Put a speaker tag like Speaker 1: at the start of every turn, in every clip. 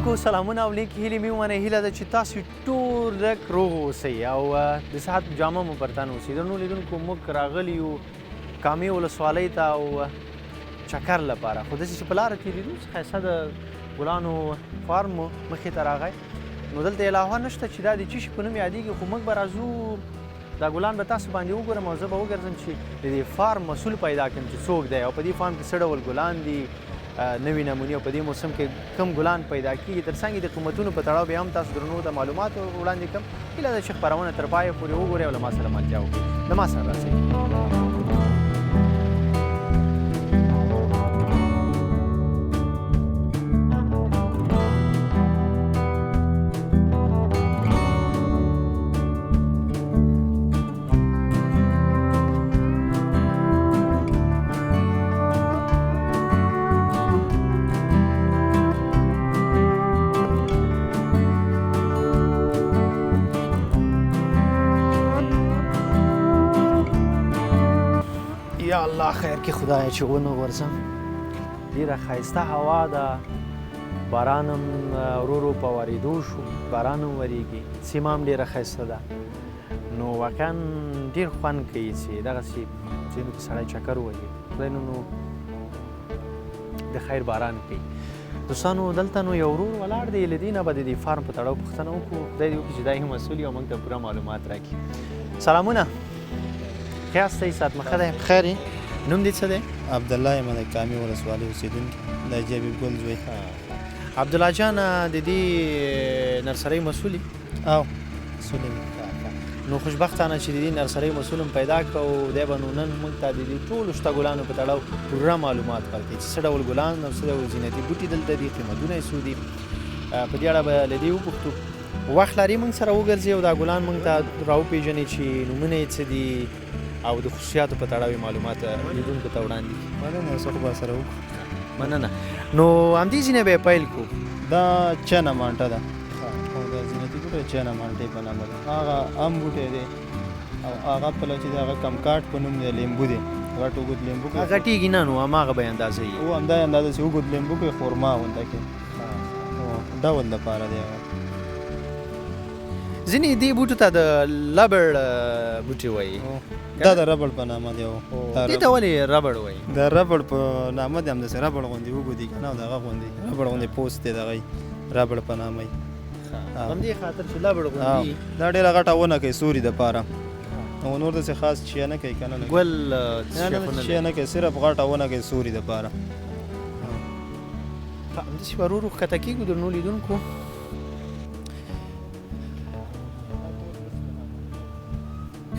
Speaker 1: خلکو سلامونه او نیک هیلې مې ومنئ. هیله ده چې تاسو ټول لږ روغ اوسئ او د صحت جامه مو پر تن اوسئ. درنو لیدونکو موږ راغلي یو کامې ولسوالۍ ته او چکر لپاره، خو داسې چې په لاره تېرېدو ښایسته د ګلانو فارم مو مخې ته راغی. نو دلته یې لاهور نشته چې دا د څه شي په نوم یادېږي، خو موږ به راځو دا ګلان به تاسو باندې وګورم او زه به وګرځم چې د دې فارم مسؤل پیدا کړم چې څوک دی او په دې فارم کې څه ډول ګلان دي، نوي نمونې او په دې موسم کې کوم ګلان پیدا کېږي. تر څنګ د قیمتونو په تړاو بیا هم تاسو درنو ته معلومات وړاندې کړم. هیله ده چې خپرونه تر پایه پورې وګورئ او له ما سره ملتیا وکړئ. له ما سره راسئ. یا الله خیر کې خدایه چې ونه ورځم. ډېره ښایسته هوا ده، باران هم ورو ورو په ورېدو شو، باران هم ورېږي، سیمه هم ډېره ښایسته ده. نو واقعا ډېر خوند کوي چې دغسې ځینو کې سړی چکر وهي. خدای نو د خیر باران کوي. دوستانو دلته نو یو ورور ولاړ دی، له دې نه به د دې فارم په تړاو پوښتنه وکړو. خدای دې وکړي چې دا یې مسؤل وي او موږ ته پوره معلومات راکړي. سلامونه، ښه یاستئ؟ صحت مو ښه دی؟ خیر یې؟ نوم دې څه دی؟
Speaker 2: عبدالله یم، د کامې ولسوالۍ اوسېدونکی، د جبیب ګل زوی.
Speaker 1: عبدالله جان د دې نرسرۍ مسؤل یې؟
Speaker 2: او مسؤل یم.
Speaker 1: نو خوشبختانه چې د دې نرسرۍ مسؤل هم پیدا کړو، دی به نو نن موږ ته د دې ټولو شته ګلانو په تړاو پوره معلومات ورکړي چې څه ډول ګلان او څه ډول زینتي بوټي دلته دي، قیمتونه یې څو دي. په دې اړه به له دې وپوښتو. وخت لري موږ سره وګرځي او دا ګلان موږ ته راوپېژني چې نومونه یې څه دي او د خصوصیاتو په تړاو معلومات لیدونکو ته وړاندې کړي.
Speaker 2: مننه، څه خو به سره وکړو.
Speaker 1: مننه. نو همدې ځینې به یې پیل کړو.
Speaker 2: دا چنه مالټه ده او دا زینتي بوټی چنه مالټې په نامه ده. هغه ام بوټی دی او هغه پله چې دی هغه کمکاټ په نوم دی، لیمبو دی، غټ اوږد لیمبو کوي.
Speaker 1: غټېږي نه، نو هماغه به یې اندازه وي.
Speaker 2: او همدا یې اندازه چې اوږد لیمبو کوي، خورما غونته کې ډول دپاره دی هغه.
Speaker 1: ځینې دې بوټو ته د لبړ بوټي وایي.
Speaker 2: دا د ربړ په نامه دی.
Speaker 1: دې ته ولې ربړ وایي؟
Speaker 2: د ربړ په نامه دی، همداسې ربړ غوندې اوږد دي که نه، او د هغه غوندې ربړ غوندې پوست دی، دغه ربړ په نامه یې.
Speaker 1: همدې خاطر چې لبړ غوندې
Speaker 2: دا ډېره غټه ونه کوي، سوري دپاره، او نور داسې خاص چیا نه کوي که نه.
Speaker 1: ګل
Speaker 2: چیا نه کوي، صرف غټه ونه کوي سوري دپاره.
Speaker 1: همداسې به ورو ورو ښکته کېږو درنو لیدونکو.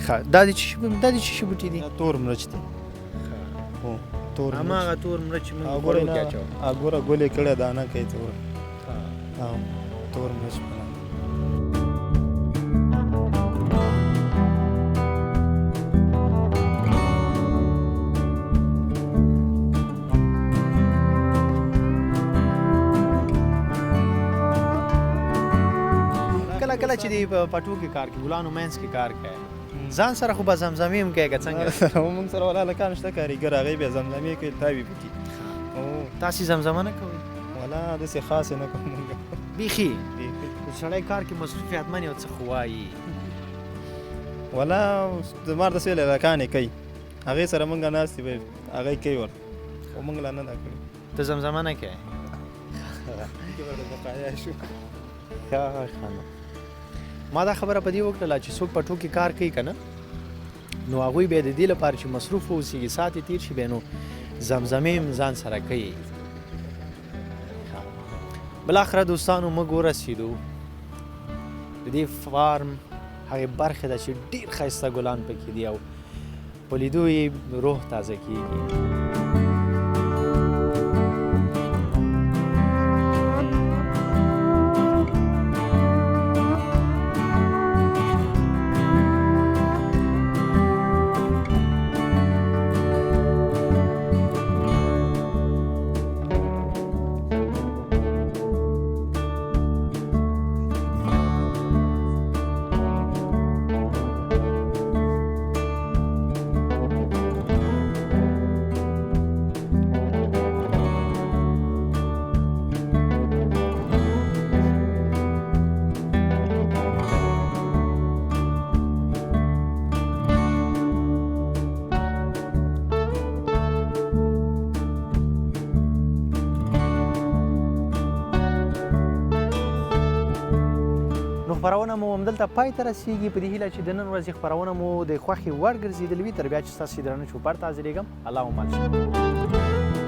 Speaker 1: دا د څه شي بوټي دي؟
Speaker 2: دا تور مرچ دی. تور مرچ،
Speaker 1: هماغه تور مرچ موږ غوړو کې اچوو.
Speaker 2: ګوره ګل یې کړی، دانه کوي توره. تور مرچ په نامه.
Speaker 1: کله چې دی په پټو کې کار کوي، ګلانو منځ کې کار کوي، ځان سره خو به زمزمې هم کوي که څنګه؟
Speaker 2: موږ سره ولا هلکان شته کارګر، هغوی بیا زمزمې کوي، تاوي پکې.
Speaker 1: تاسې زمزمه نه کوئ؟
Speaker 2: ولا داسې خاصې نه کوم موږ.
Speaker 1: بیخي سړی کار کې مصروف یادمن یو څه خو وایي.
Speaker 2: ولا زما داسې هلکانې کوي، هغې سره موږ ناست یو، هغوی کوي ور، خو موږ لا نه ده کړې.
Speaker 1: ته زمزمه نه کوې؟
Speaker 2: بقایا شو.
Speaker 1: ما دا خبره په دې وکړله چې څوک پټو کې کار کوي که نه، نو هغوی بیا د دې لپاره چې مصروف واوسېږي، ساعت یې تېر شي، بیا نو زمزمې هم ځان سره کوي. بالاخره دوستانو موږ ورسېدو د دې فارم هغې برخې ده چې ډېر ښایسته ګلان پکې دي او په لیدو یې روح تازه کېږي. خپرونه مو همدلته پای ته رسیږي په دې هیله چې د نن ورځې خپرونه مو د خوښې وړ ګرځېدلې وي تر بیا چې ستاسو درانه چوپړ ته حاضرېږم الله مو مل شه